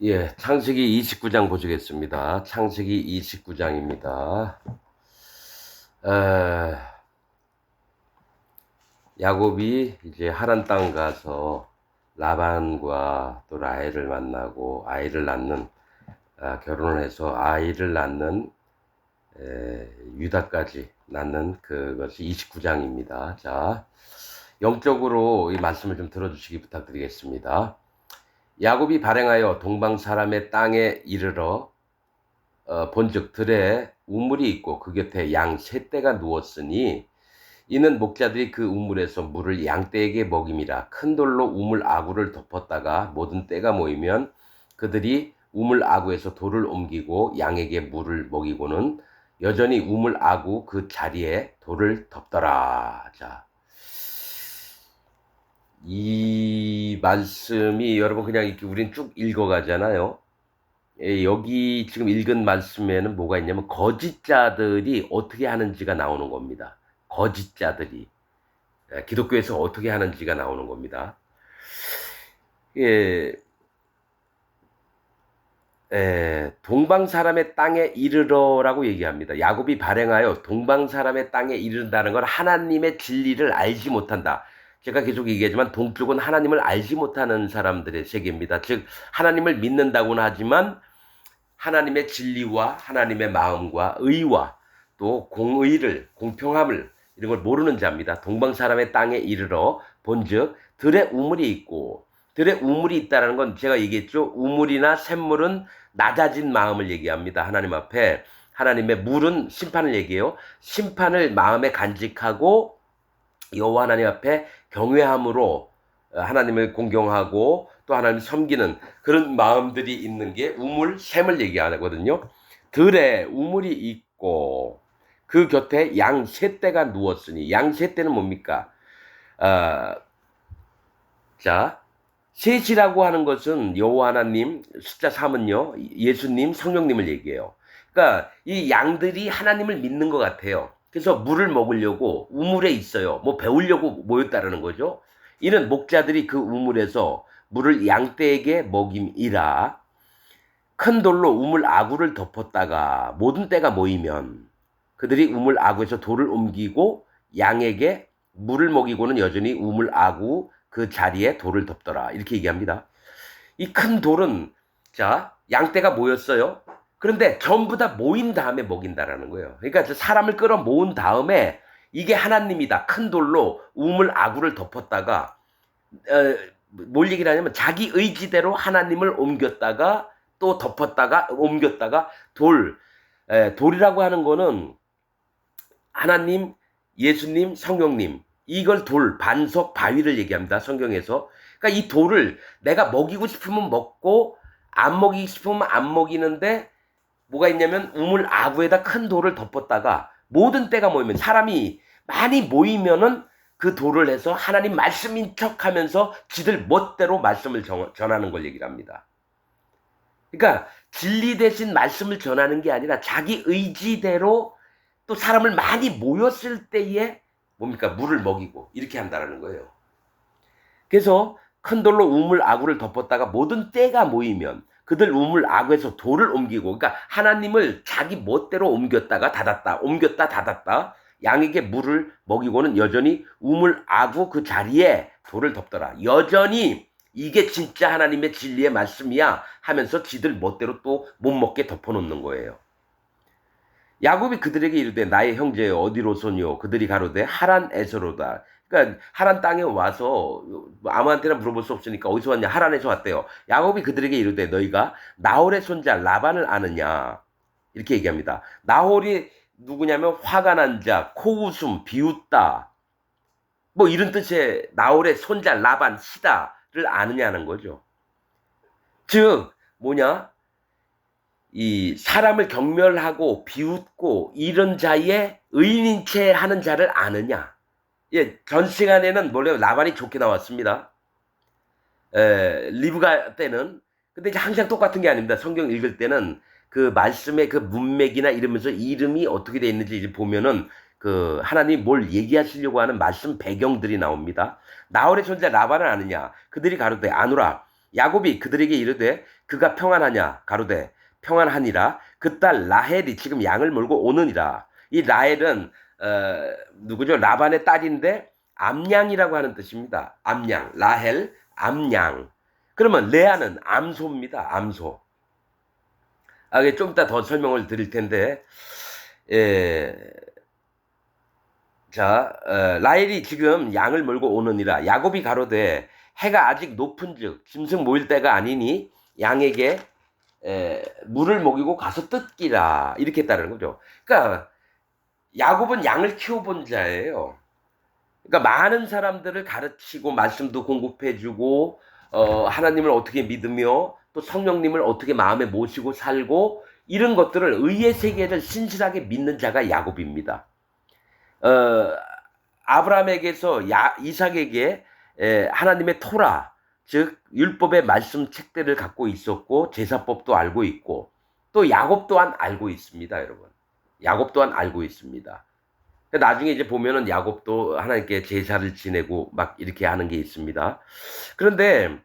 예, 창세기 29장 보시겠습니다. 창세기 29장입니다. 야곱이 이제 하란 땅 가서 라반과 또 라헬을 만나고 아이를 낳는, 결혼을 해서 아이를 낳는 유다까지 낳는 그것이 29장입니다. 자, 영적으로 이 말씀을 좀 들어주시기 부탁드리겠습니다. 야곱이 발행하여 동방 사람의 땅에 이르러 본즉 들에 우물이 있고 그 곁에 양 세 떼가 누웠으니 이는 목자들이 그 우물에서 물을 양떼에게 먹임이라. 큰 돌로 우물 아구를 덮었다가 모든 떼가 모이면 그들이 우물 아구에서 돌을 옮기고 양에게 물을 먹이고는 여전히 우물 아구 그 자리에 돌을 덮더라. 자, 이 말씀이 여러분 그냥 이렇게 우린 쭉 읽어가잖아요. 여기 지금 읽은 말씀에는 뭐가 있냐면 거짓자들이 어떻게 하는지가 나오는 겁니다. 거짓자들이 기독교에서 어떻게 하는지가 나오는 겁니다. 예, 동방 사람의 땅에 이르러라고 얘기합니다. 야곱이 발행하여 동방 사람의 땅에 이른다는 건 하나님의 진리를 알지 못한다. 제가 계속 얘기하지만 동쪽은 하나님을 알지 못하는 사람들의 세계입니다. 즉 하나님을 믿는다고는 하지만 하나님의 진리와 하나님의 마음과 의와 또 공의를, 공평함을 이런 걸 모르는 자입니다. 동방 사람의 땅에 이르러 본즉 들에 우물이 있고, 들에 우물이 있다는 건 제가 얘기했죠. 우물이나 샘물은 낮아진 마음을 얘기합니다. 하나님 앞에. 하나님의 물은 심판을 얘기해요. 심판을 마음에 간직하고 여호와 하나님 앞에 경외함으로 하나님을 공경하고 또 하나님을 섬기는 그런 마음들이 있는 게 우물, 샘을 얘기하거든요. 들에 우물이 있고 그 곁에 양 세 떼가 누웠으니, 양 세 떼는 뭡니까? 자, 셋이라고 하는 것은 여호와 하나님, 숫자 3은요 예수님, 성령님을 얘기해요. 그러니까 이 양들이 하나님을 믿는 것 같아요. 그래서 물을 먹으려고 우물에 있어요. 뭐 배우려고 모였다라는 거죠. 이는 목자들이 그 우물에서 물을 양떼에게 먹임이라. 큰 돌로 우물 아구를 덮었다가 모든 떼가 모이면 그들이 우물 아구에서 돌을 옮기고 양에게 물을 먹이고는 여전히 우물 아구 그 자리에 돌을 덮더라. 이렇게 얘기합니다. 이 큰 돌은 자 양떼가 모였어요. 그런데 전부 다 모인 다음에 먹인다라는 거예요. 그러니까 사람을 끌어 모은 다음에 이게 하나님이다. 큰 돌로 우물 아구를 덮었다가 뭘 얘기를 하냐면 자기 의지대로 하나님을 옮겼다가 또 덮었다가 옮겼다가 돌이라고 하는 거는 하나님, 예수님, 성령님 이걸 돌, 반석, 바위를 얘기합니다. 성경에서. 그러니까 이 돌을 내가 먹이고 싶으면 먹고 안 먹이고 싶으면 안 먹이는데 뭐가 있냐면 우물 아구에다 큰 돌을 덮었다가 모든 때가 모이면 사람이 많이 모이면은 그 돌을 해서 하나님 말씀인 척하면서 지들 멋대로 말씀을 전하는 걸 얘기를 합니다. 그러니까 진리 대신 말씀을 전하는 게 아니라 자기 의지대로 또 사람을 많이 모였을 때에 뭡니까? 물을 먹이고 이렇게 한다는 거예요. 그래서 큰 돌로 우물 아구를 덮었다가 모든 때가 모이면 그들 우물 아구에서 돌을 옮기고, 그러니까 하나님을 자기 멋대로 옮겼다가 닫았다, 옮겼다 닫았다. 양에게 물을 먹이고는 여전히 우물 아구 그 자리에 돌을 덮더라. 여전히 이게 진짜 하나님의 진리의 말씀이야 하면서 지들 멋대로 또 못 먹게 덮어놓는 거예요. 야곱이 그들에게 이르되 나의 형제 어디로소니요? 그들이 가로되 하란에서로다. 그러니까 하란 땅에 와서 아무한테나 물어볼 수 없으니까 어디서 왔냐? 하란에서 왔대요. 야곱이 그들에게 이르되 너희가 나홀의 손자 라반을 아느냐? 이렇게 얘기합니다. 나홀이 누구냐면 화가 난 자, 코웃음, 비웃다. 뭐 이런 뜻의 나홀의 손자 라반 시다를 아느냐는 거죠. 즉 뭐냐? 이 사람을 경멸하고 비웃고 이런 자의 의인인 채 하는 자를 아느냐. 예, 전 시간에는 원래 라반이 좋게 나왔습니다. 리브가 때는. 근데 이제 항상 똑같은 게 아닙니다. 성경 읽을 때는 그 말씀의 그 문맥이나 이러면서 이름이 어떻게 돼 있는지 이제 보면은 그 하나님 뭘 얘기하시려고 하는 말씀 배경들이 나옵니다. 나홀의 손자 라반을 아느냐? 그들이 가로되 아노라. 야곱이 그들에게 이르되 그가 평안하냐 가로되 평안하니라. 그 딸 라헬이 지금 양을 몰고 오느니라. 이 라헬은 누구죠? 라반의 딸인데 암양이라고 하는 뜻입니다. 암양, 라헬, 암양. 그러면 레아는 암소입니다. 암소. 좀 이따 더 설명을 드릴 텐데, 예, 자, 라헬이 지금 양을 몰고 오느니라. 야곱이 가로되 해가 아직 높은즉 짐승 모일 때가 아니니 양에게 물을 먹이고 가서 뜯기라. 이렇게 했다는 거죠. 그러니까 야곱은 양을 키워본 자예요. 그러니까 많은 사람들을 가르치고 말씀도 공급해주고 하나님을 어떻게 믿으며 또 성령님을 어떻게 마음에 모시고 살고 이런 것들을 의의 세계를 신실하게 믿는 자가 야곱입니다. 아브라함에게서 이삭에게 하나님의 토라 즉 율법의 말씀 책들을 갖고 있었고 제사법도 알고 있고 또 야곱 또한 알고 있습니다. 여러분. 야곱 또한 알고 있습니다. 나중에 이제 보면은 야곱도 하나님께 제사를 지내고 막 이렇게 하는 게 있습니다. 그런데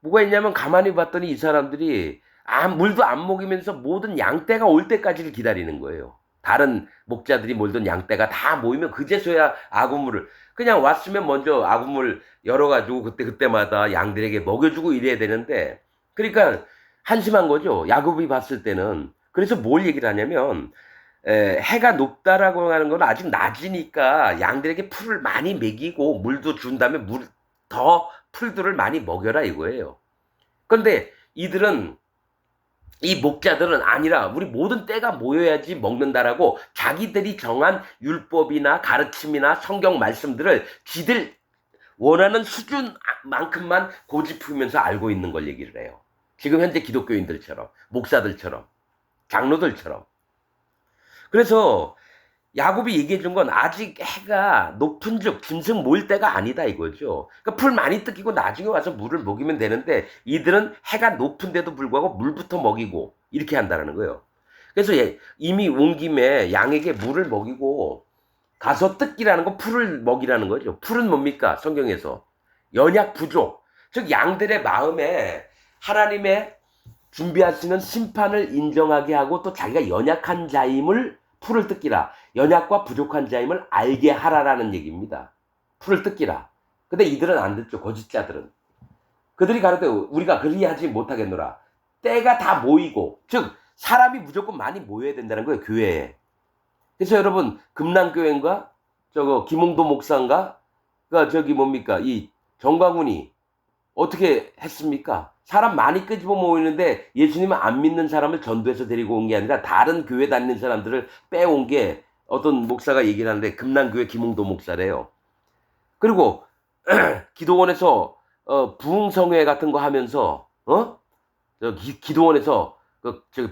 뭐가 있냐면 가만히 봤더니 이 사람들이 물도 안 먹이면서 모든 양떼가 올 때까지를 기다리는 거예요. 다른 목자들이 몰던 양떼가 다 모이면 그제서야 아구물을 그냥 왔으면 먼저 아구물 열어가지고 그때마다 양들에게 먹여주고 이래야 되는데 그러니까 한심한 거죠. 야곱이 봤을 때는. 그래서 뭘 얘기를 하냐면 해가 높다라고 하는 건 아직 낮이니까 양들에게 풀을 많이 먹이고 물도 준 다음에 더 풀들을 많이 먹여라 이거예요. 그런데 이 목자들은 아니라 우리 모든 때가 모여야지 먹는다라고 자기들이 정한 율법이나 가르침이나 성경 말씀들을 지들 원하는 수준만큼만 고집하면서 알고 있는 걸 얘기를 해요. 지금 현재 기독교인들처럼 목사들처럼 장로들처럼. 그래서 야곱이 얘기해 준 건 아직 해가 높은즉 짐승 모일 때가 아니다 이거죠. 그러니까 풀 많이 뜯기고 나중에 와서 물을 먹이면 되는데 이들은 해가 높은데도 불구하고 물부터 먹이고 이렇게 한다는 거예요. 그래서 이미 온 김에 양에게 물을 먹이고 가서 뜯기라는 건 풀을 먹이라는 거죠. 풀은 뭡니까? 성경에서 연약 부족. 즉 양들의 마음에 하나님의 준비하시는 심판을 인정하게 하고 또 자기가 연약한 자임을 풀을 뜯기라. 연약과 부족한 자임을 알게 하라라는 얘기입니다. 풀을 뜯기라. 근데 이들은 안 듣죠. 거짓자들은. 그들이 가르되 우리가 그리하지 못하겠노라. 때가 다 모이고 즉 사람이 무조건 많이 모여야 된다는 거예요. 교회에. 그래서 여러분 금남교회인가 김홍도 목사인가 뭡니까 이 정광훈이 어떻게 했습니까? 사람 많이 끄집어 모이는데 예수님을 안 믿는 사람을 전도해서 데리고 온 게 아니라 다른 교회 다니는 사람들을 빼온 게 어떤 목사가 얘기를 하는데 금남교회 김홍도 목사래요. 그리고 기도원에서 부흥성회 같은 거 하면서 기도원에서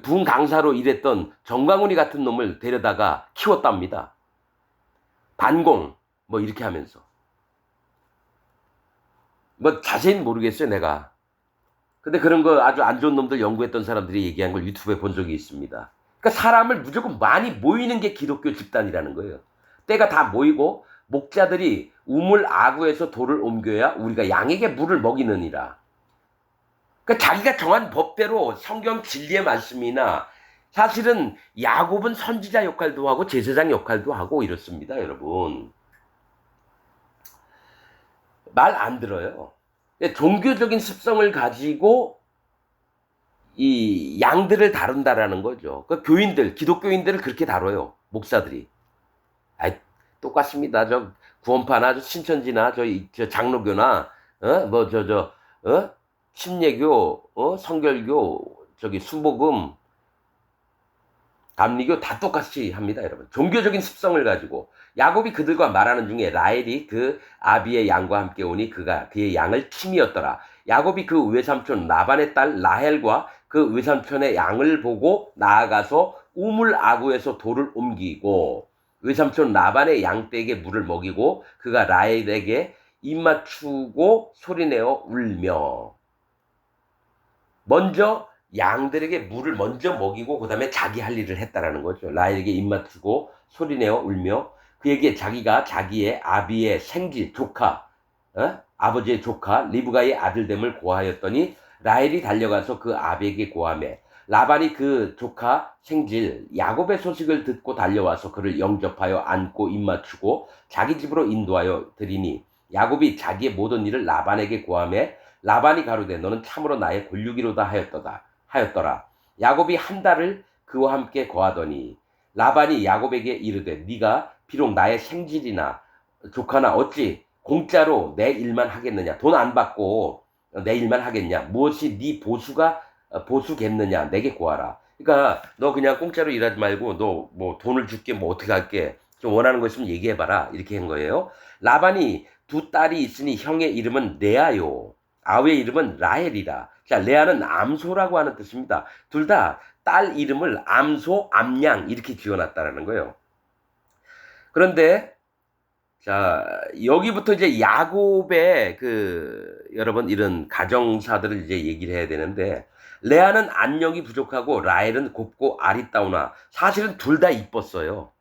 부흥 강사로 일했던 정광훈이 같은 놈을 데려다가 키웠답니다. 반공 뭐 이렇게 하면서 뭐 자세히는 모르겠어요 내가. 근데 그런 거 아주 안 좋은 놈들 연구했던 사람들이 얘기한 걸 유튜브에 본 적이 있습니다. 그러니까 사람을 무조건 많이 모이는 게 기독교 집단이라는 거예요. 때가 다 모이고 목자들이 우물 아구에서 돌을 옮겨야 우리가 양에게 물을 먹이느니라. 그러니까 자기가 정한 법대로 성경 진리의 말씀이나 사실은 야곱은 선지자 역할도 하고 제사장 역할도 하고 이렇습니다. 여러분. 말 안 들어요. 종교적인 습성을 가지고 이 양들을 다룬다라는 거죠. 그 기독교인들을 그렇게 다뤄요. 목사들이. 똑같습니다. 구원파나 신천지나 저 장로교나 침례교, 성결교, 수복음, 감리교 다 똑같이 합니다, 여러분. 종교적인 습성을 가지고 야곱이 그들과 말하는 중에 라헬이 그 아비의 양과 함께 오니 그의 양을 침이었더라. 야곱이 그 외삼촌 라반의 딸 라헬과 그 외삼촌의 양을 보고 나아가서 우물 아구에서 돌을 옮기고 외삼촌 라반의 양떼에게 물을 먹이고 그가 라헬에게 입 맞추고 소리내어 울며 먼저 양들에게 물을 먼저 먹이고 그 다음에 자기 할 일을 했다라는 거죠. 라헬에게 입 맞추고 소리내어 울며 그에게 자기가 자기의 아비의 생질 조카 아버지의 조카 리브가의 아들됨을 고하였더니 라헬이 달려가서 그 아비에게 고하매 라반이 그 조카 생질 야곱의 소식을 듣고 달려와서 그를 영접하여 안고 입맞추고 자기 집으로 인도하여 드리니 야곱이 자기의 모든 일을 라반에게 고하매 라반이 가로되 너는 참으로 나의 골육이로다 하였더라. 야곱이 한 달을 그와 함께 거하더니 라반이 야곱에게 이르되 네가 비록 나의 생질이나 조카나 어찌 공짜로 내 일만 하겠느냐, 돈 안 받고 내 일만 하겠냐, 무엇이 네 보수겠느냐, 내게 구하라. 그러니까 너 그냥 공짜로 일하지 말고 너 뭐 돈을 줄게, 뭐 어떻게 할게, 좀 원하는 거 있으면 얘기해봐라, 이렇게 한 거예요. 라반이 두 딸이 있으니 형의 이름은 레아요, 아우의 이름은 라헬이라. 자, 레아는 암소라고 하는 뜻입니다. 둘 다 딸 이름을 암소, 암양 이렇게 지어놨다라는 거예요. 그런데 자, 여기부터 이제 야곱의 여러분 이런 가정사들을 이제 얘기를 해야 되는데, 레아는 안력이 부족하고 라헬은 곱고 아리따우나, 사실은 둘 다 이뻤어요.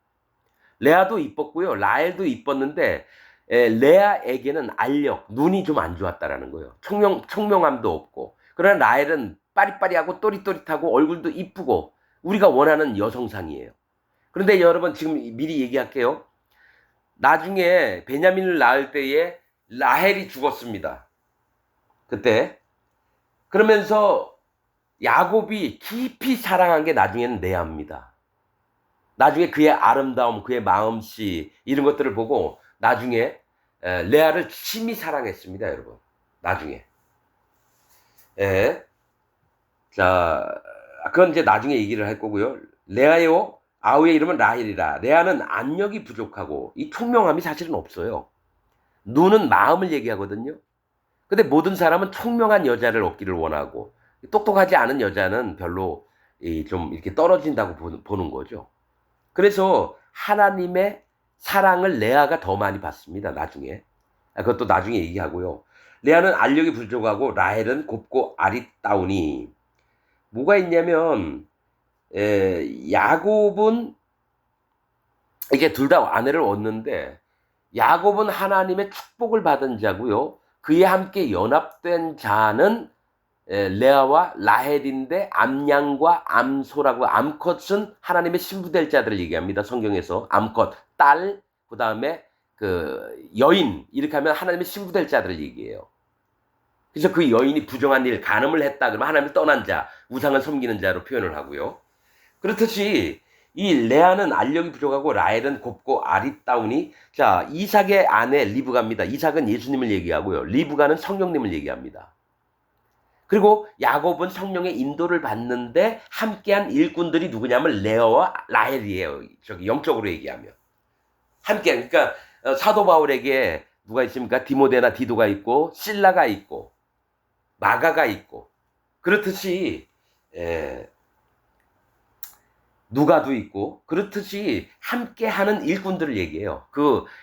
레아도 이뻤고요, 라헬도 이뻤는데, 레아에게는 알력, 눈이 좀 안 좋았다라는 거예요. 총명함도 없고. 그러나 라헬은 빠리빠리하고 또릿또릿하고 얼굴도 이쁘고 우리가 원하는 여성상이에요. 그런데 여러분, 지금 미리 얘기할게요. 나중에 베냐민을 낳을 때에 라헬이 죽었습니다. 그때. 그러면서 야곱이 깊이 사랑한 게 나중에는 레아입니다. 나중에 그의 아름다움, 그의 마음씨 이런 것들을 보고 나중에 레아를 심히 사랑했습니다, 여러분. 나중에. 예. 자, 그건 이제 나중에 얘기를 할 거고요. 레아요, 아우의 이름은 라헬이라. 레아는 안력이 부족하고 이 총명함이 사실은 없어요. 눈은 마음을 얘기하거든요. 근데 모든 사람은 총명한 여자를 얻기를 원하고 똑똑하지 않은 여자는 별로 좀 이렇게 떨어진다고 보는 거죠. 그래서 하나님의 사랑을 레아가 더 많이 받습니다, 나중에. 그것도 나중에 얘기하고요. 레아는 알력이 부족하고 라헬은 곱고 아리따우니, 뭐가 있냐면 야곱은 이게 둘 다 아내를 얻는데, 야곱은 하나님의 축복을 받은 자고요, 그에 함께 연합된 자는 레아와 라헬인데, 암양과 암소라고, 암컷은 하나님의 신부될 자들을 얘기합니다, 성경에서. 암컷, 딸, 그 다음에 여인, 이렇게 하면 하나님의 신부될 자들을 얘기해요. 그래서 그 여인이 부정한 일, 간음을 했다 그러면 하나님을 떠난 자, 우상을 섬기는 자로 표현을 하고요. 그렇듯이 이 레아는 알력이 부족하고 라헬은 곱고 아리따우니, 자, 이삭의 아내 리브가입니다. 이삭은 예수님을 얘기하고요, 리브가는 성령님을 얘기합니다. 그리고 야곱은 성령의 인도를 받는데 함께한 일꾼들이 누구냐면 레아와 라헬이에요. 저기 영적으로 얘기하면 함께. 그러니까 사도 바울에게 누가 있습니까? 디모데나 디도가 있고 실라가 있고 마가가 있고, 그렇듯이 누가도 있고, 그렇듯이 함께하는 일꾼들을 얘기해요.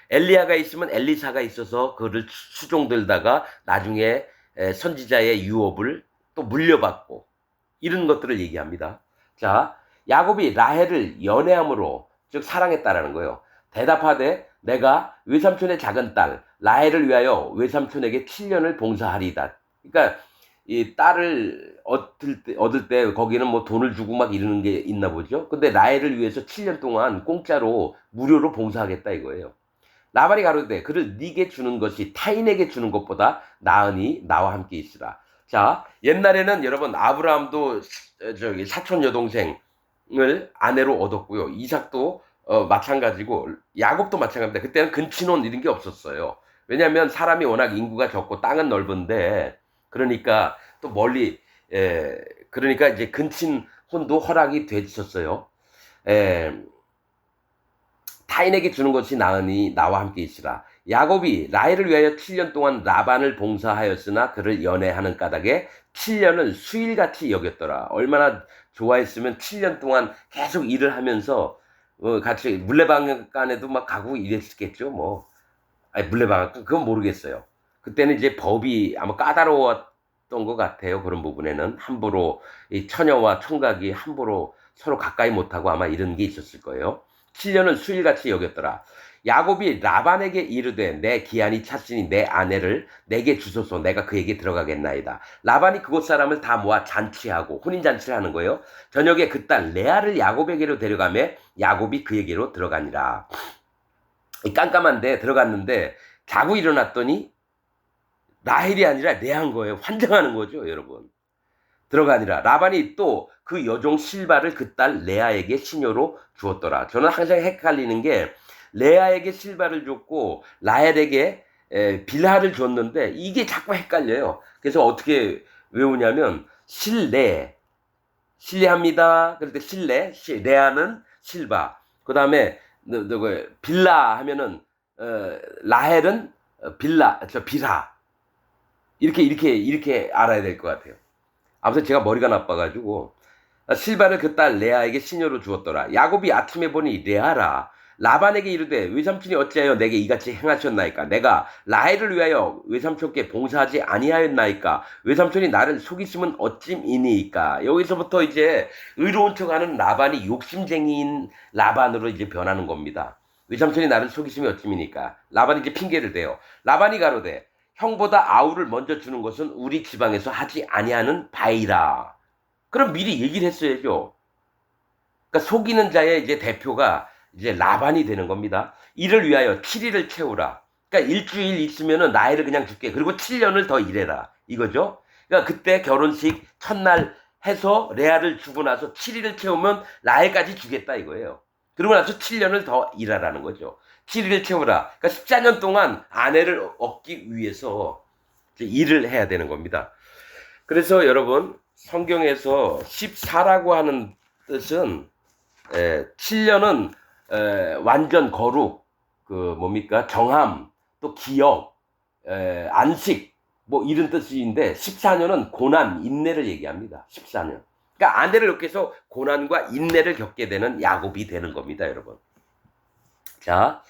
엘리야가 있으면 엘리사가 있어서 그를 수종들다가 나중에 선지자의 유업을 또 물려받고, 이런 것들을 얘기합니다. 자, 야곱이 라헬을 연애함으로, 즉 사랑했다라는 거예요. 대답하되 내가 외삼촌의 작은 딸 라헬을 위하여 외삼촌에게 7년을 봉사하리이다. 그러니까 이 딸을 얻을 때 거기는 뭐 돈을 주고 막 이러는 게 있나 보죠. 근데 라헬을 위해서 7년 동안 공짜로 무료로 봉사하겠다 이거예요. 라반이 가로되 그를 네게 주는 것이 타인에게 주는 것보다 나으니 나와 함께 있으라. 자, 옛날에는 여러분 아브라함도 저기 사촌 여동생을 아내로 얻었고요, 이삭도 마찬가지고 야곱도 마찬가지입니다. 그때는 근친혼 이런 게 없었어요. 왜냐하면 사람이 워낙 인구가 적고 땅은 넓은데, 그러니까 또 멀리, 그러니까 이제 근친혼도 허락이 되었어요. 타인에게 주는 것이 나으니 나와 함께 있으라. 야곱이 라헬을 위하여 7년 동안 라반을 봉사하였으나 그를 연애하는 까닭에 7년을 수일같이 여겼더라. 얼마나 좋아했으면 7년 동안 계속 일을 하면서 같이 물레방앗간에도 막 가고 이랬겠죠, 뭐. 아니, 물레방앗간 그건 모르겠어요. 그때는 이제 법이 아마 까다로웠던 것 같아요. 그런 부분에는 함부로 이 처녀와 총각이 함부로 서로 가까이 못하고 아마 이런 게 있었을 거예요. 7년은 수일같이 여겼더라. 야곱이 라반에게 이르되 내 기한이 찼으니 내 아내를 내게 주소서 내가 그에게 들어가겠나이다. 라반이 그곳 사람을 다 모아 잔치하고 혼인잔치를 하는 거예요. 저녁에 그 딸 레아를 야곱에게로 데려가매 야곱이 그에게로 들어가니라. 깜깜한데 들어갔는데 자고 일어났더니 라헬이 아니라 레아인 거예요. 환장하는 거죠, 여러분. 들어가니라. 라반이 또 그 여종 실바를 그 딸 레아에게 시녀로 주었더라. 저는 항상 헷갈리는 게 레아에게 실바를 줬고 라헬에게 빌하를 줬는데 이게 자꾸 헷갈려요. 그래서 어떻게 외우냐면 실례합니다. 그럴 때 레아는 실바. 그 다음에 빌라 하면은 라헬은 빌하. 이렇게 알아야 될 것 같아요. 아무튼 제가 머리가 나빠가지고 실바를 그 딸 레아에게 시녀로 주었더라. 야곱이 아침에 보니 레아라. 라반에게 이르되 외삼촌이 어찌하여 내게 이같이 행하셨나이까? 내가 라헬을 위하여 외삼촌께 봉사하지 아니하였나이까? 외삼촌이 나를 속이심은 어찜이니이까? 여기서부터 이제 의로운 척하는 라반이 욕심쟁이인 라반으로 이제 변하는 겁니다. 외삼촌이 나를 속이심이 어찜이니까? 라반이 이제 핑계를 대요. 라반이 가로되 형보다 아우를 먼저 주는 것은 우리 지방에서 하지 아니하는 바이라. 그럼 미리 얘기를 했어야죠. 그러니까 속이는 자의 이제 대표가 이제 라반이 되는 겁니다. 이를 위하여 7일을 채우라. 그러니까 일주일 있으면은 나이를 그냥 줄게. 그리고 7년을 더 일해라. 이거죠. 그러니까 그때 결혼식 첫날 해서 레아를 주고 나서 7일을 채우면 라헬까지 주겠다 이거예요. 그러고 나서 7년을 더 일하라는 거죠. 7일을 채우라. 그러니까 14년 동안 아내를 얻기 위해서 일을 해야 되는 겁니다. 그래서 여러분 성경에서 14라고 하는 뜻은 7년은 완전 거룩, 정함, 또 기억, 안식, 뭐 이런 뜻인데 14년은 고난, 인내를 얘기합니다. 14년. 그러니까 아내를 얻기 위해서 고난과 인내를 겪게 되는 야곱이 되는 겁니다, 여러분. 자,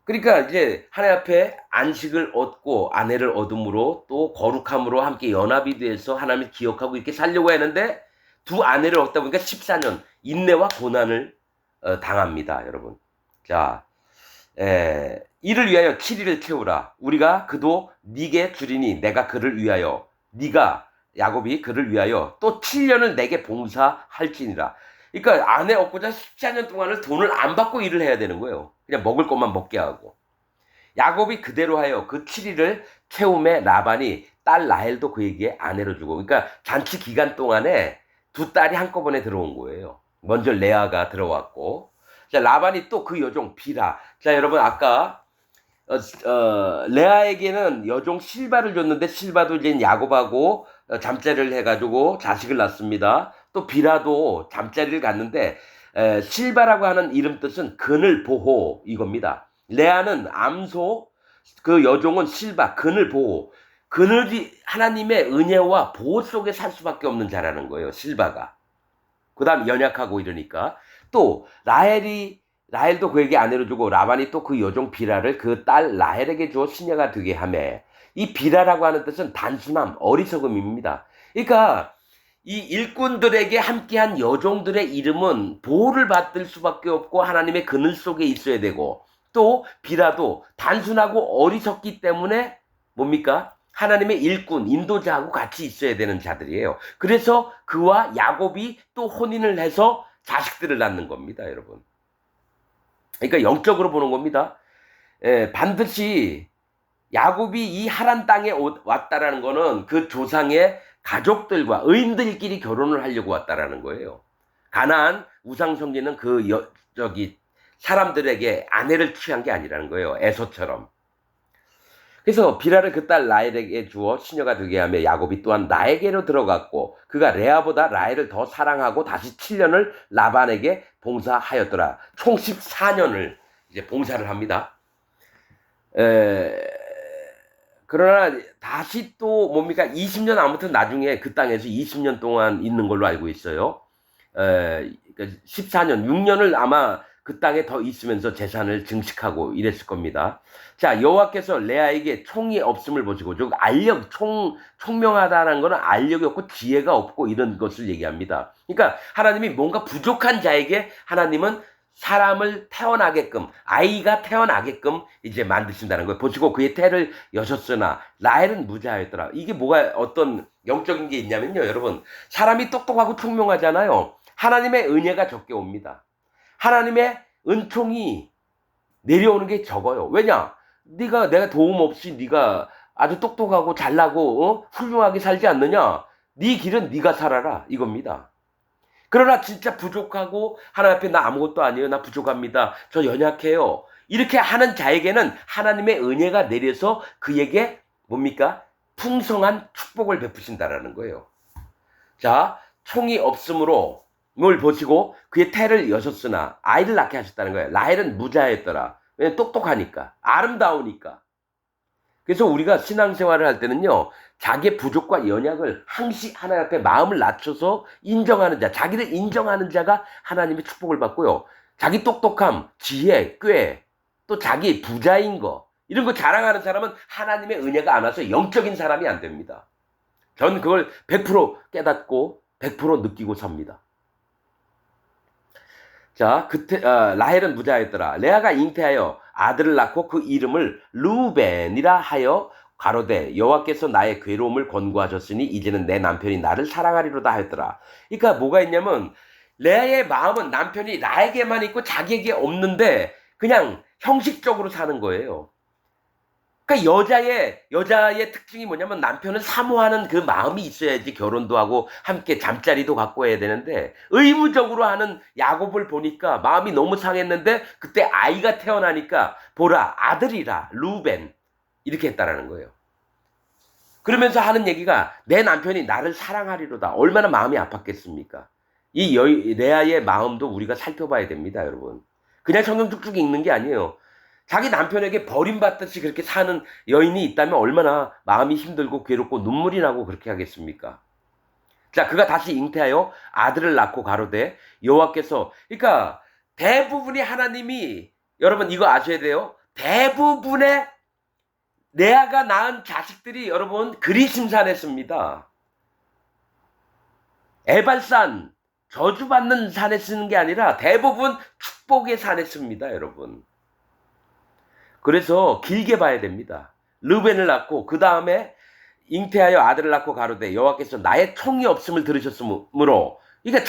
그러니까 이제 하나님 앞에 안식을 얻고 아내를 얻음으로 또 거룩함으로 함께 연합이 돼서 하나님을 기억하고 이렇게 살려고 하는데 두 아내를 얻다 보니까 14년 인내와 고난을 당합니다, 여러분. 자, 이를 위하여 7일을 채우라. 우리가 그도 네게 주리니 내가 그를 위하여 야곱이 그를 위하여 또 7년을 내게 봉사할지니라. 그러니까 아내 얻고자 14년 동안을 돈을 안 받고 일을 해야 되는 거예요. 그냥 먹을 것만 먹게 하고. 야곱이 그대로 하여 그 7일을 채움에 라반이 딸 라헬도 그에게 아내로 주고. 그러니까 잔치 기간 동안에 두 딸이 한꺼번에 들어온 거예요. 먼저 레아가 들어왔고. 자, 라반이 또 그 여종 빌하. 자, 여러분 아까 레아에게는 여종 실바를 줬는데 실바도 이제 야곱하고 잠자리를 해가지고 자식을 낳습니다. 또 빌하도 잠자리를 갔는데 실바라고 하는 이름 뜻은 그늘 보호 이겁니다. 레아는 암소, 그 여종은 실바, 그늘 보호. 그늘이 하나님의 은혜와 보호 속에 살 수밖에 없는 자라는 거예요. 실바가. 그 다음 연약하고 이러니까. 또 라헬도 그에게 아내로 주고 라반이 또 그 여종 빌하를 그 딸 라헬에게 주어 시녀가 되게 하매. 이 빌하라고 하는 뜻은 단순함, 어리석음입니다. 그러니까 이 일꾼들에게 함께한 여종들의 이름은 보호를 받을 수밖에 없고 하나님의 그늘 속에 있어야 되고 또 빌하도 단순하고 어리석기 때문에 뭡니까? 하나님의 일꾼, 인도자하고 같이 있어야 되는 자들이에요. 그래서 그와 야곱이 또 혼인을 해서 자식들을 낳는 겁니다, 여러분. 그러니까 영적으로 보는 겁니다. 반드시 야곱이 이 하란 땅에 왔다라는 거는 그 조상의 가족들과 의인들끼리 결혼을 하려고 왔다라는 거예요. 가나안 우상 섬기는 사람들에게 아내를 취한 게 아니라는 거예요. 에서처럼. 그래서 빌하를 그 딸 라헬에게 주어 시녀가 되게 하며 야곱이 또한 나에게로 들어갔고 그가 레아보다 라헬을 더 사랑하고 다시 7년을 라반에게 봉사하였더라. 총 14년을 이제 봉사를 합니다. 그러나 다시 또 뭡니까? 20년 아무튼 나중에 그 땅에서 20년 동안 있는 걸로 알고 있어요. 14년, 6년을 아마 그 땅에 더 있으면서 재산을 증식하고 이랬을 겁니다. 자, 여호와께서 레아에게 총이 없음을 보시고, 즉 총명하다는 것은 알력이 없고 지혜가 없고 이런 것을 얘기합니다. 그러니까 하나님이 뭔가 부족한 자에게 하나님은 사람을 태어나게끔, 아이가 태어나게끔 이제 만드신다는 거예요. 보시고 그의 태를 여셨으나 라헬은 무자하였더라. 이게 뭐가 어떤 영적인 게 있냐면요, 여러분. 사람이 똑똑하고 총명하잖아요. 하나님의 은혜가 적게 옵니다. 하나님의 은총이 내려오는 게 적어요. 왜냐? 내가 도움 없이 네가 아주 똑똑하고 잘나고 훌륭하게 살지 않느냐? 네 길은 네가 살아라 이겁니다. 그러나 진짜 부족하고 하나님 앞에 나 아무것도 아니에요. 나 부족합니다. 저 연약해요. 이렇게 하는 자에게는 하나님의 은혜가 내려서 그에게 뭡니까? 풍성한 축복을 베푸신다라는 거예요. 자, 총이 없으므로 뭘 보시고 그의 태를 여셨으나 아이를 낳게 하셨다는 거예요. 라헬은 무자였더라. 왜냐면 똑똑하니까, 아름다우니까. 그래서 우리가 신앙생활을 할 때는요, 자기의 부족과 연약을 항시 하나님 앞에 마음을 낮춰서 인정하는 자, 자기를 인정하는 자가 하나님의 축복을 받고요. 자기 똑똑함, 지혜, 꾀, 또 자기 부자인 거, 이런 거 자랑하는 사람은 하나님의 은혜가 안 와서 영적인 사람이 안 됩니다. 전 그걸 100% 깨닫고 100% 느끼고 삽니다. 자, 라헬은 무자였더라. 레아가 잉태하여 아들을 낳고 그 이름을 루벤이라 하여 가로되 여호와께서 나의 괴로움을 권고하셨으니 이제는 내 남편이 나를 사랑하리로다 하였더라. 그러니까 뭐가 있냐면 레아의 마음은 남편이 나에게만 있고 자기에게 없는데 그냥 형식적으로 사는 거예요. 그러니까 여자의 특징이 뭐냐면 남편을 사모하는 그 마음이 있어야지 결혼도 하고 함께 잠자리도 갖고 해야 되는데 의무적으로 하는 야곱을 보니까 마음이 너무 상했는데 그때 아이가 태어나니까 보라 아들이라 루벤 이렇게 했다라는 거예요. 그러면서 하는 얘기가 내 남편이 나를 사랑하리로다. 얼마나 마음이 아팠겠습니까? 이 레아의 마음도 우리가 살펴봐야 됩니다, 여러분. 그냥 성경 쭉쭉 읽는 게 아니에요. 자기 남편에게 버림받듯이 그렇게 사는 여인이 있다면 얼마나 마음이 힘들고 괴롭고 눈물이 나고 그렇게 하겠습니까? 자, 그가 다시 잉태하여 아들을 낳고 가로되 여호와께서, 그러니까 대부분이 하나님이, 여러분 이거 아셔야 돼요. 대부분의 레아가 낳은 자식들이 여러분 그리심산에 에발산 저주받는 산에 쓰는 게 아니라 대부분 축복의 산에 씁니다, 여러분. 그래서 길게 봐야 됩니다. 르벤을 낳고 그 다음에 잉태하여 아들을 낳고 가로되 여호와께서 나의 총이 없음을 들으셨으므로, 그러니까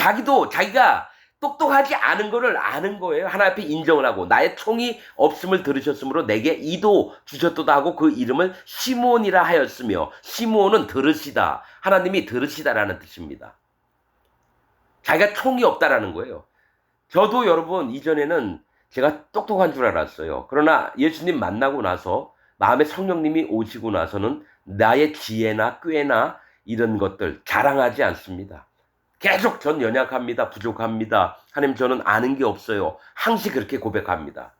자기가 똑똑하지 않은 거를 아는 거예요. 하나님 앞에 인정을 하고 나의 총이 없음을 들으셨으므로 내게 이도 주셨도다 하고 그 이름을 시므온이라 하였으며, 시므온은 들으시다, 하나님이 들으시다라는 뜻입니다. 자기가 총이 없다라는 거예요. 저도 여러분 이전에는 제가 똑똑한 줄 알았어요. 그러나 예수님 만나고 나서 마음에 성령님이 오시고 나서는 나의 지혜나 꾀나 이런 것들 자랑하지 않습니다. 계속 전 연약합니다. 부족합니다. 하나님 저는 아는 게 없어요. 항시 그렇게 고백합니다.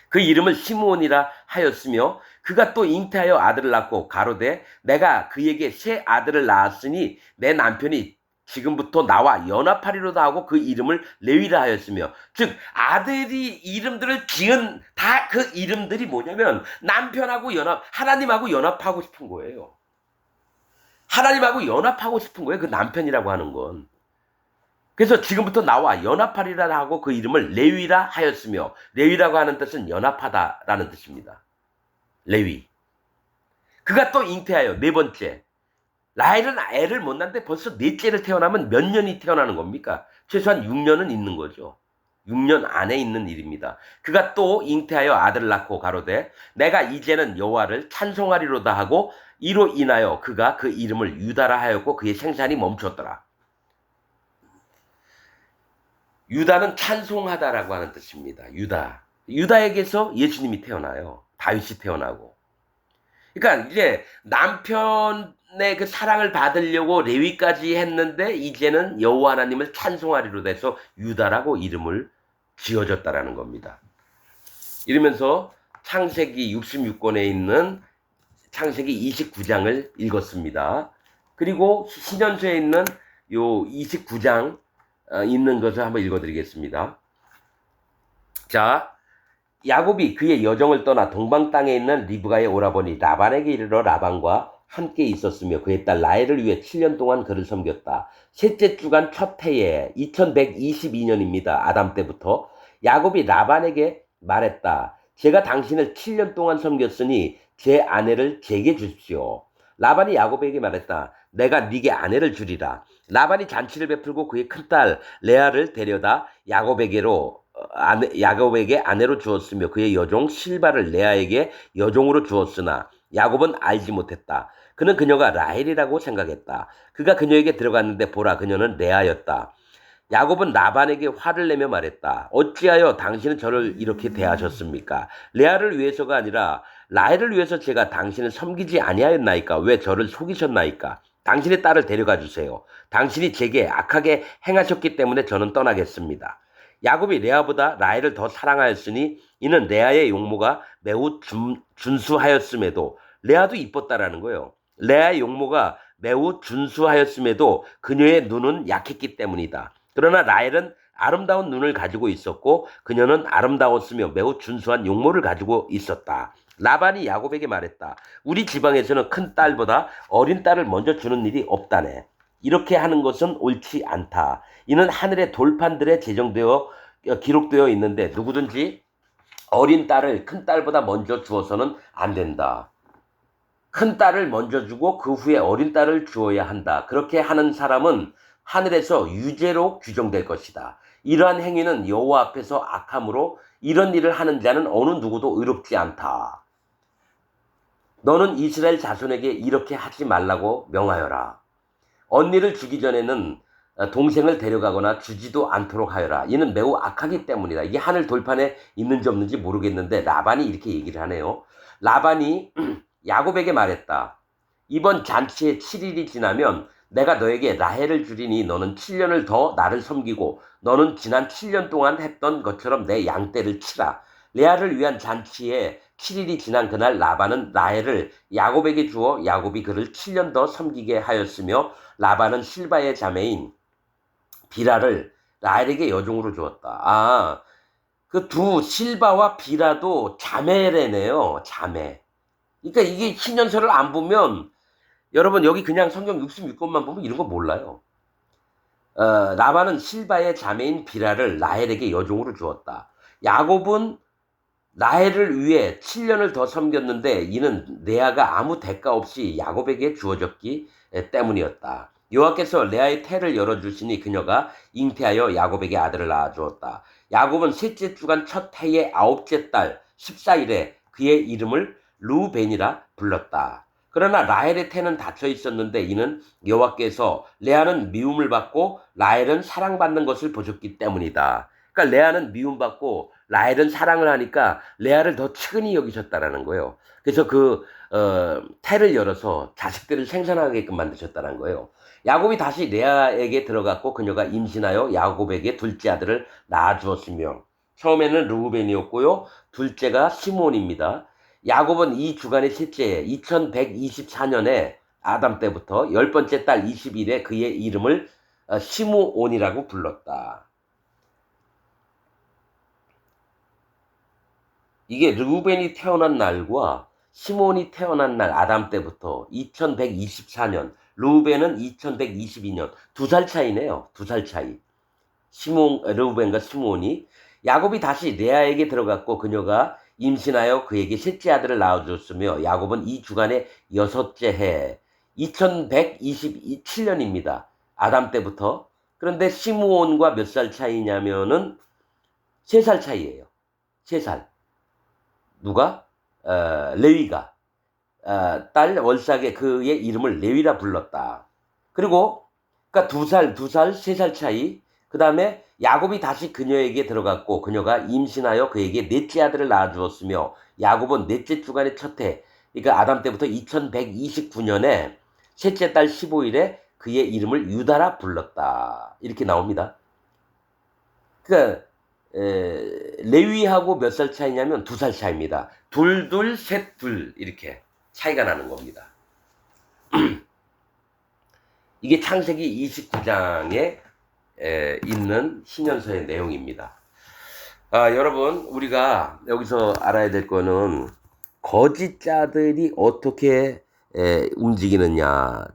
그 이름을 시므온이라 하였으며 그가 또 잉태하여 아들을 낳고 가로되 내가 그에게 새 아들을 낳았으니 내 남편이 지금부터 나와 연합하리로다 하고 그 이름을 레위라 하였으며, 즉 아들이 이름들을 지은 다 그 이름들이 뭐냐면 남편하고 하나님하고 연합하고 싶은 거예요. 하나님하고 연합하고 싶은 거예요. 그 남편이라고 하는 건. 그래서 지금부터 나와 연합하리라 하고 그 이름을 레위라 하였으며, 레위라고 하는 뜻은 연합하다라는 뜻입니다. 레위. 그가 또 잉태하여 네 번째, 라헬은 애를 못 낳는데 벌써 넷째를 태어나면 몇 년이 태어나는 겁니까? 최소한 6년은 있는 거죠. 6년 안에 있는 일입니다. 그가 또 잉태하여 아들을 낳고 가로되 내가 이제는 여호와를 찬송하리로다 하고 이로 인하여 그가 그 이름을 유다라 하였고 그의 생산이 멈췄더라. 유다는 찬송하다라고 하는 뜻입니다. 유다에게서 예수님이 태어나요. 다윗이 태어나고. 그러니까 이제 남편의 그 사랑을 받으려고 레위까지 했는데 이제는 여호와 하나님을 찬송하리로 돼서 유다라고 이름을 지어졌다라는 겁니다. 이러면서 창세기 66권에 있는 창세기 29장을 읽었습니다. 그리고 신현서에 있는 요 29장 있는 것을 한번 읽어드리겠습니다. 자, 야곱이 그의 여정을 떠나 동방 땅에 있는 리브가에 오라버니 라반에게 이르러 라반과 함께 있었으며 그의 딸 라헬을 위해 7년 동안 그를 섬겼다. 셋째 주간 첫 해에 2122년입니다. 아담 때부터 야곱이 라반에게 말했다. 제가 당신을 7년 동안 섬겼으니 제 아내를 제게 주십시오. 라반이 야곱에게 말했다. 내가 네게 아내를 주리라. 라반이 잔치를 베풀고 그의 큰딸 레아를 데려다 야곱에게 아내로 주었으며 그의 여종 실바를 레아에게 여종으로 주었으나 야곱은 알지 못했다. 그는 그녀가 라헬이라고 생각했다. 그가 그녀에게 들어갔는데 보라 그녀는 레아였다. 야곱은 라반에게 화를 내며 말했다. 어찌하여 당신은 저를 이렇게 대하셨습니까? 레아를 위해서가 아니라 라헬을 위해서 제가 당신을 섬기지 아니하였나이까? 왜 저를 속이셨나이까? 당신의 딸을 데려가 주세요. 당신이 제게 악하게 행하셨기 때문에 저는 떠나겠습니다. 야곱이 레아보다 라헬을 더 사랑하였으니 이는 레아의 용모가 매우 준수하였음에도 레아도 이뻤다라는 거예요. 레아의 용모가 매우 준수하였음에도 그녀의 눈은 약했기 때문이다. 그러나 라헬은 아름다운 눈을 가지고 있었고 그녀는 아름다웠으며 매우 준수한 용모를 가지고 있었다. 라반이 야곱에게 말했다. 우리 지방에서는 큰 딸보다 어린 딸을 먼저 주는 일이 없다네. 이렇게 하는 것은 옳지 않다. 이는 하늘의 돌판들에 기록되어 있는데 누구든지 어린 딸을 큰 딸보다 먼저 주어서는 안 된다. 큰 딸을 먼저 주고 그 후에 어린 딸을 주어야 한다. 그렇게 하는 사람은 하늘에서 유죄로 규정될 것이다. 이러한 행위는 여호와 앞에서 악함으로 이런 일을 하는 자는 어느 누구도 의롭지 않다. 너는 이스라엘 자손에게 이렇게 하지 말라고 명하여라. 언니를 주기 전에는 동생을 데려가거나 주지도 않도록 하여라. 이는 매우 악하기 때문이다. 이게 하늘 돌판에 있는지 없는지 모르겠는데 라반이 이렇게 얘기를 하네요. 라반이 야곱에게 말했다. 이번 잔치에 7일이 지나면 내가 너에게 라헬을 주리니 너는 7년을 더 나를 섬기고 너는 지난 7년 동안 했던 것처럼 내 양떼를 치라. 레아를 위한 잔치에 7일이 지난 그날 라반은 라헬을 야곱에게 주어 야곱이 그를 7년 더 섬기게 하였으며 라반은 실바의 자매인 비라를 라헬에게 여종으로 주었다. 그 두 실바와 비라도 자매래네요. 자매. 그러니까 이게 신년서를 안 보면 여러분 여기 그냥 성경 66권만 보면 이런 거 몰라요. 라반은 실바의 자매인 비라를 라헬에게 여종으로 주었다. 야곱은 라헬을 위해 7년을 더 섬겼는데 이는 레아가 아무 대가 없이 야곱에게 주어졌기 때문이었다. 여호와께서 레아의 태를 열어주시니 그녀가 잉태하여 야곱에게 아들을 낳아주었다. 야곱은 셋째 주간 첫 해의 9째 달 14일에 그의 이름을 루벤이라 불렀다. 그러나 라헬의 태는 닫혀 있었는데 이는 여호와께서 레아는 미움을 받고 라헬은 사랑받는 것을 보셨기 때문이다. 그러니까 레아는 미움받고 라헬은 사랑을 하니까 레아를 더 측은히 여기셨다라는 거예요. 그래서 태를 열어서 자식들을 생산하게끔 만드셨다는 거예요. 야곱이 다시 레아에게 들어갔고 그녀가 임신하여 야곱에게 둘째 아들을 낳아주었으며 처음에는 르우벤이었고요. 둘째가 시므온입니다. 야곱은 이 주간의 셋째 2124년에 아담 때부터 10번째 달 20일에 그의 이름을 시므온이라고 불렀다. 이게 르우벤이 태어난 날과 시므온이 태어난 날 아담 때부터 2124년, 르우벤은 2122년, 2살 차이네요. 2살 차이. 르우벤과 시므온이 야곱이 다시 레아에게 들어갔고 그녀가 임신하여 그에게 셋째 아들을 낳아줬으며 야곱은 이 주간의 6째 해 2127년입니다. 아담 때부터. 그런데 시므온과 몇 살 차이냐면은 3살 차이예요. 3살. 누가? 레위가. 딸 월삭에 그의 이름을 레위라 불렀다. 그리고 그러니까 2살, 3살 차이. 그 다음에 야곱이 다시 그녀에게 들어갔고 그녀가 임신하여 그에게 넷째 아들을 낳아주었으며 야곱은 넷째 주간의 첫 해, 그러니까 아담 때부터 2129년에 셋째 달 15일에 그의 이름을 유다라 불렀다. 이렇게 나옵니다. 그러니까 레위하고 몇 살 차이냐면 2살 차이입니다. 둘, 셋, 둘 이렇게 차이가 나는 겁니다. 이게 창세기 29장에 있는 신년서의 내용입니다. 여러분, 우리가 여기서 알아야 될 거는 거짓자들이 어떻게 움직이느냐.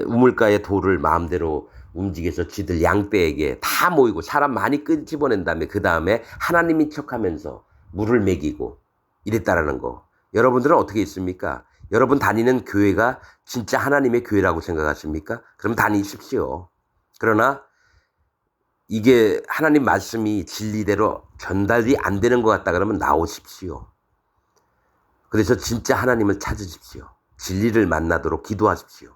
우물가의 돌을 마음대로 움직여서 지들 양떼에게 다 모이고 사람 많이 끄집어낸 다음에 그 다음에 하나님인 척하면서 물을 먹이고 이랬다라는 거. 여러분들은 어떻게 있습니까? 여러분 다니는 교회가 진짜 하나님의 교회라고 생각하십니까? 그럼 다니십시오. 그러나 이게 하나님 말씀이 진리대로 전달이 안 되는 것 같다 그러면 나오십시오. 그래서 진짜 하나님을 찾으십시오. 진리를 만나도록 기도하십시오.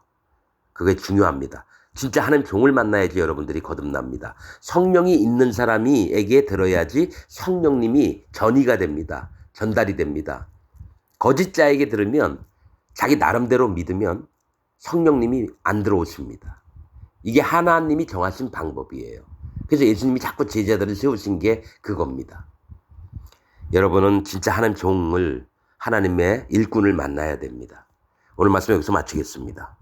그게 중요합니다. 진짜 하나님 종을 만나야지 여러분들이 거듭납니다. 성령이 있는 사람이에게 들어야지 성령님이 전이가 됩니다. 전달이 됩니다. 거짓자에게 들으면 자기 나름대로 믿으면 성령님이 안 들어오십니다. 이게 하나님이 정하신 방법이에요. 그래서 예수님이 자꾸 제자들을 세우신 게 그겁니다. 여러분은 진짜 하나님 종을 하나님의 일꾼을 만나야 됩니다. 오늘 말씀 여기서 마치겠습니다.